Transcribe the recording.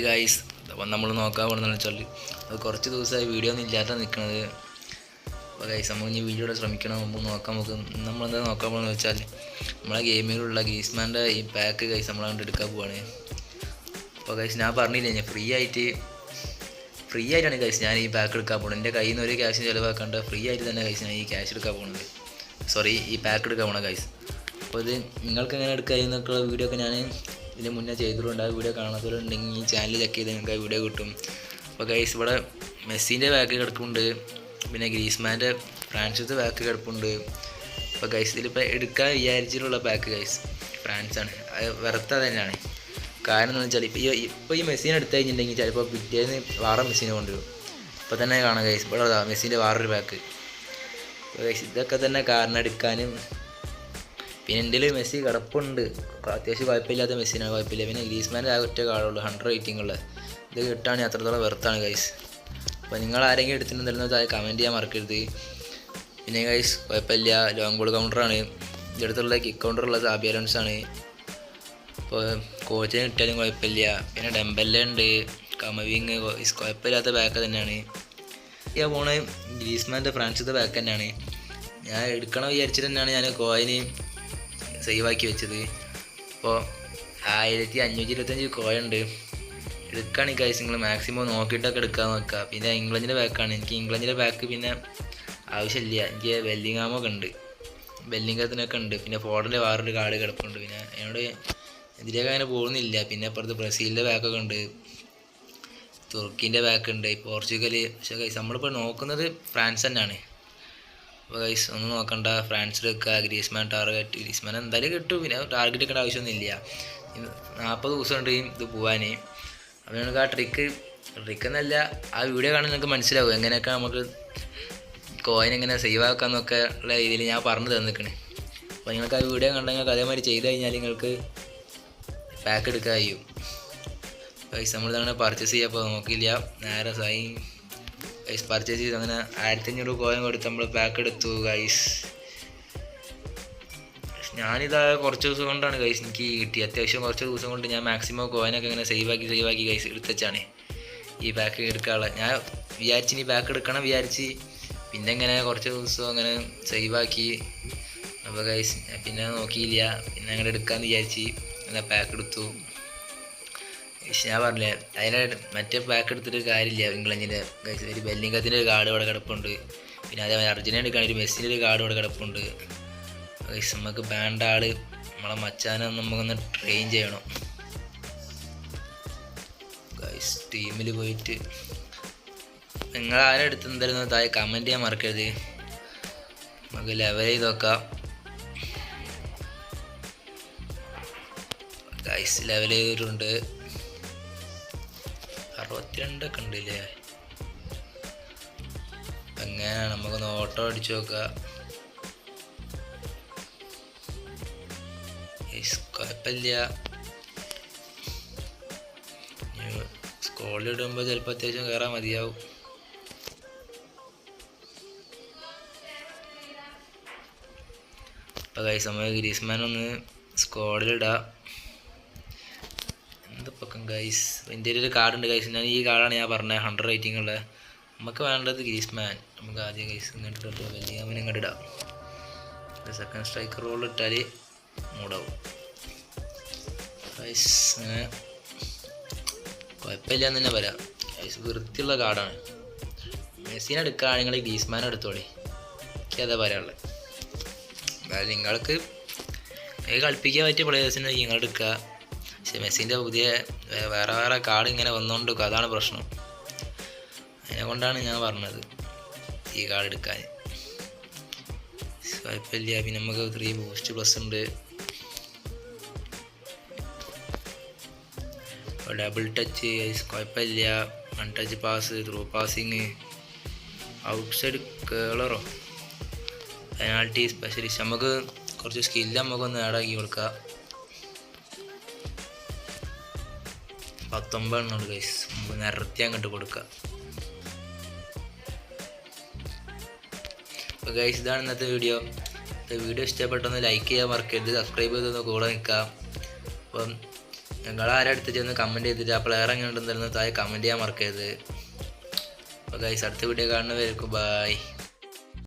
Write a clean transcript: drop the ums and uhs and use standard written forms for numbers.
Guys, അപ്പം നമ്മൾ നോക്കാൻ പോകുന്നതെന്ന് വെച്ചാൽ അത് കുറച്ച് ദിവസമായി വീഡിയോ ഒന്നും ഇല്ലാത്ത നിൽക്കുന്നത്. അപ്പോൾ ഗൈസ്, നമുക്ക് ഇനി വീഡിയോയുടെ ശ്രമിക്കണം. നമുക്ക് നമ്മളെന്താ നോക്കാൻ പോകുന്നത് വെച്ചാൽ നമ്മളെ ഗെയിമിലുള്ള ഗ്രീസ്മാൻ്റെ ഈ പാക്ക് ഗൈസ് നമ്മൾ കണ്ട് എടുക്കാൻ പോവാണ്. അപ്പോൾ ഗൈസ്, ഞാൻ പറഞ്ഞില്ലേ, ഞാൻ ഫ്രീ ആയിട്ടാണ് ഗൈസ് ഞാൻ ഈ പാക്ക് എടുക്കാൻ പോകുന്നത്. എൻ്റെ കയ്യിൽ നിന്ന് ഒരു ക്യാഷ് ചിലവാക്കാണ്ട് ഫ്രീ ആയിട്ട് തന്നെ ഗൈസ് ഞാൻ ഈ ക്യാഷ് എടുക്കാൻ പോകുന്നത്. ഈ പാക്ക് എടുക്കാൻ പോകണം ഗൈസ്. അപ്പോൾ ഇത് നിങ്ങൾക്ക് എങ്ങനെ എടുക്കുക എന്നൊക്കെയുള്ള വീഡിയോ ഒക്കെ ഞാൻ ഇതിന് മുന്നേ ചെയ്തിട്ടുണ്ട്. ആ വീഡിയോ കാണാത്തവരുണ്ടെങ്കിൽ ഈ ചാനൽ ചെക്ക് ചെയ്ത് നിങ്ങൾക്ക് ആ വീഡിയോ കിട്ടും. അപ്പോൾ ഗൈസ്, ഇവിടെ മെസ്സിൻ്റെ പാക്ക് കിടപ്പുണ്ട്, പിന്നെ ഗ്രീസ്മാൻ്റെ ഫ്രാൻസിൻ്റെ പാക്ക് കിടപ്പുണ്ട്. അപ്പോൾ ഗൈസ്, ഇതിലിപ്പോൾ എടുക്കാൻ വിചാരിച്ചിട്ടുള്ള പാക്ക് ഗൈസ് ഫ്രാൻസാണ്. അത് വെറുത്ത തന്നെയാണ്. കാരണം എന്ന് വെച്ചാൽ ഇപ്പോൾ ഈ മെസ്സിനെ എടുത്തു കഴിഞ്ഞിട്ടുണ്ടെങ്കിൽ ചിലപ്പോൾ പിറ്റേന്ന് വേറെ മെസ്സിനെ കൊണ്ടുവരും. ഇപ്പോൾ തന്നെ കാണാം ഗൈസ്, ഇവിടെ മെസ്സിൻ്റെ വേറൊരു പാക്ക്. അപ്പോൾ ഗൈസ്, ഇതൊക്കെ തന്നെ കാരണം എടുക്കാനും. പിന്നെ എൻ്റെ മെസ്സി കിടപ്പുണ്ട്, അത്യാവശ്യം കുഴപ്പമില്ലാത്ത മെസ്സിനാണ്, കുഴപ്പമില്ല. പിന്നെ ഗ്രീസ്മാൻ്റെ ആ ഒറ്റ കാർഡുള്ളൂ 100 റേറ്റിംഗ് ഉള്ളത്. ഇത് കിട്ടുകയാണെങ്കിൽ അത്രത്തോളം വെറുത്താണ് ഗൈസ്. അപ്പോൾ നിങ്ങൾ ആരെങ്കിലും എടുത്തിട്ടുണ്ടെന്ന് അത് കമൻറ്റ് ചെയ്യാൻ മറക്കരുത്. പിന്നെ ഗൈസ്, കുഴപ്പമില്ല, ലോങ് ബോൾ കൗണ്ടറാണ്. ഇതെടുത്തുള്ള കിക്ക് കൗണ്ടറുള്ള സാബി അലോൺസാണ്. അപ്പോൾ കോച്ചിന് കിട്ടിയാലും കുഴപ്പമില്ല. പിന്നെ ഡെമ്പല്ല ഉണ്ട്, കമവിങ്, കുഴപ്പമില്ലാത്ത ബാക്ക് തന്നെയാണ്. ഞാൻ പോണ ഗ്രീസ്മാൻ്റെ ഫ്രാൻസിൻ്റെ ബാക്ക് തന്നെയാണ്. ഞാൻ എടുക്കണം വിചാരിച്ചിട്ട് തന്നെയാണ് ഞാൻ കോയിന് സേവാക്കി വെച്ചത്. അപ്പോൾ 1525 കോയുണ്ട്. എടുക്കുകയാണെങ്കിൽ ഗൈസ് നിങ്ങൾ മാക്സിമം നോക്കിയിട്ടൊക്കെ എടുക്കാൻ നോക്കുക. പിന്നെ ഇംഗ്ലണ്ടിൻ്റെ ബാക്കാണ്. എനിക്ക് ഇംഗ്ലണ്ടിൻ്റെ ബാക്ക് പിന്നെ ആവശ്യമില്ല. എനിക്ക് ബെല്ലിങ്ങാമൊക്കെ ഉണ്ട്, ബെല്ലിംഗത്തിനൊക്കെ ഉണ്ട്. പിന്നെ ഫോർഡിൻ്റെ വേറൊരു കാർഡ് കിടപ്പുണ്ട്. പിന്നെ എന്നോട് എതിരേക്ക് അങ്ങനെ പോകുന്നില്ല. പിന്നെ അപ്പുറത്ത് ബ്രസീലിൻ്റെ ബാക്കൊക്കെ ഉണ്ട്, തുർക്കീൻ്റെ ബാക്ക് ഉണ്ട്, പോർച്ചുഗൽ. പക്ഷേ ഗൈസ്, നമ്മളിപ്പോൾ നോക്കുന്നത് ഫ്രാൻസ് തന്നെയാണ്. അപ്പോൾ ഗൈസ്, ഒന്നും നോക്കണ്ട, ഫ്രാൻസിൽ വെക്കുക. ഗ്രീസ്മാൻ ടാർഗറ്റ്, ഗ്രീസ്മാൻ എന്തായാലും കിട്ടും. പിന്നെ ടാർഗറ്റ് വെക്കേണ്ട ആവശ്യമൊന്നുമില്ല. 40 ദിവസമുണ്ട് ഇത് പോകാൻ. അപ്പോൾ നമുക്ക് ആ ട്രിക്ക് എന്നല്ല, ആ വീഡിയോ കാണാൻ നിങ്ങൾക്ക് മനസ്സിലാവും എങ്ങനെയൊക്കെ നമുക്ക് കോയിൻ എങ്ങനെ സേവ് ആക്കാമെന്നൊക്കെ ഉള്ള രീതിയിൽ ഞാൻ പറഞ്ഞു തന്നിരിക്കണേ. അപ്പോൾ നിങ്ങൾക്ക് ആ വീഡിയോ കണ്ടാൽ നിങ്ങൾക്ക് അതേമാതിരി ചെയ്ത് കഴിഞ്ഞാൽ നിങ്ങൾക്ക് പാക്ക് എടുക്കാൻ കഴിയും. ഗൈസ്, നമ്മളിതങ്ങനെ പർച്ചേസ് ചെയ്യാപ്പോൾ നോക്കിയില്ല, നേരെ ഗൈസ് പർച്ചേസ് ചെയ്തു. അങ്ങനെ 1500 കോയിൻ കൊടുത്ത് നമ്മൾ പാക്ക് എടുത്തു ഗൈസ്. ഞാനിതാ കുറച്ച് ദിവസം കൊണ്ടാണ് ഗൈസ് എനിക്ക് കിട്ടി. അത്യാവശ്യം കുറച്ച് ദിവസം കൊണ്ട് ഞാൻ മാക്സിമം കോയിനൊക്കെ ഇങ്ങനെ സേവാക്കി ഗൈസ് എടുത്തുവെച്ചാണ് ഈ പാക്ക് എടുക്കാനുള്ള. ഞാൻ വിചാരിച്ച് ഇനി പാക്ക് എടുക്കണം വിചാരിച്ച്, പിന്നെ ഇങ്ങനെ കുറച്ച് ദിവസം അങ്ങനെ സേവാക്കി. അപ്പോൾ ഗൈസ് പിന്നെ നോക്കിയില്ല, പിന്നെ അങ്ങനെ എടുക്കാമെന്ന് വിചാരിച്ച് അങ്ങനെ പാക്ക് എടുത്തു. ഞാൻ പറഞ്ഞില്ലേ, അതിനെ മറ്റേ പാക്ക് എടുത്തിട്ട് കാര്യമില്ല. ഇംഗ്ലണ്ടിൻ്റെ ഗൈസ് ഒരു ബെല്ലിംഗത്തിൻ്റെ ഒരു കാർഡ് ഇവിടെ കിടപ്പുണ്ട്. പിന്നെ അതേപോലെ അർജൻറ്റീന എടുക്കുകയാണെങ്കിൽ ഒരു മെസ്സിൻ്റെ ഒരു കാർഡ് ഇവിടെ കിടപ്പുണ്ട്. ഗൈസ്, നമുക്ക് ബാൻഡ് ആള് നമ്മളെ മച്ചാനെ നമുക്കൊന്ന് ട്രെയിൻ ചെയ്യണം ഗൈസ്. ടീമിൽ പോയിട്ട് നിങ്ങൾ ആരും എടുത്തെന്തായിരുന്നു താഴെ കമൻറ്റ് ചെയ്യാൻ മറക്കരുത്. നമുക്ക് ലെവൽ ചെയ്ത് നോക്കാം ഗൈസ്. ലെവൽ ചെയ്തിട്ടുണ്ട്, 62 ഒക്കെ ഉണ്ടല്ലേ. എങ്ങനെയാണ് നമുക്കൊന്ന് ഓട്ടോ അടിച്ചു നോക്കാം. കുഴപ്പമില്ല, സ്കോളിലിടുമ്പോൾ ചിലപ്പോൾ അത്യാവശ്യം കയറാൻ മതിയാവും. അപ്പോൾ ഗൈസ്, നമ്മൾ ഗ്രീസ്മാൻ ഒന്ന് സ്കോഡിലിടാം. എന്തിപ്പം ഗൈസ്, എൻ്റെ ഒരു കാർഡുണ്ട് ഗൈസ്. ഞാൻ ഈ കാർഡാണ് ഞാൻ പറഞ്ഞത് 100 റേറ്റിംഗ് ഉള്ളത്. നമുക്ക് വേണ്ടത് ഗ്രീസ്മാൻ. നമുക്ക് ആദ്യം ഗൈസ് ഇങ്ങോട്ട് വലിയ അവൻ ഇങ്ങോട്ട് ഇടാം. സെക്കൻഡ് സ്ട്രൈക്കർ റോൾ ഇട്ടാൽ മൂടാവും ഗൈസ്. അങ്ങനെ കുഴപ്പമില്ല എന്ന് തന്നെ പറയാം ഗൈസ്. വൃത്തിയുള്ള കാർഡാണ്. മെസ്സിനെ എടുക്കുകയാണെങ്കിൽ ഗ്രീസ്മാൻ എടുത്തോളി, എനിക്ക് അതാ പറയാനുള്ളത്. അതായത് നിങ്ങൾക്ക് കളിപ്പിക്കാൻ പറ്റിയ പ്ലേയേഴ്സിനെ നിങ്ങൾ എടുക്കുക. പക്ഷേ മെസ്സിൻ്റെ പുതിയ വേറെ കാർഡ് ഇങ്ങനെ വന്നുകൊണ്ട് അതാണ് പ്രശ്നം. അതിനെക്കൊണ്ടാണ് ഞാൻ പറഞ്ഞത് ഈ കാർഡ് എടുക്കാൻ. കുഴപ്പമില്ല. പിന്നെ നമുക്ക് 3 ബൂസ്റ്റ് പ്ലസ് ഉണ്ട്, ഡബിൾ ടച്ച് കുഴപ്പമില്ല, 1 touch pass, through passing, outside കേളറോ, പെനാൾട്ടി സ്പെഷ്യലിസ്റ്റ്. നമുക്ക് കുറച്ച് സ്കില്ല് നമുക്കൊന്ന് ആഡാക്കി കൊടുക്കാം. 19 എണ്ണമുണ്ട് ഗൈസ്, നമുക്ക് നിരത്തി അങ്ങോട്ട് കൊടുക്കാം. അപ്പോൾ ഗൈസ്, ഇതാണ് ഇന്നത്തെ വീഡിയോ. വീഡിയോ ഇഷ്ടപ്പെട്ടൊന്ന് ലൈക്ക് ചെയ്യാൻ മറക്കരുത്, സബ്സ്ക്രൈബ് ചെയ്തൊന്ന് കൂടെ നിൽക്കാം. അപ്പം നിങ്ങൾ ആരും അടുത്ത് ചെന്ന് കമൻറ്റ് ചെയ്തിട്ട് ആ പ്ലെയർ എങ്ങനെ ഉണ്ടെന്ന് താഴെ കമൻറ്റ് ചെയ്യാൻ മറക്കരുത്. അപ്പോൾ ഗൈസ് അടുത്ത വീഡിയോ കാണുന്നവർക്ക് ബൈ.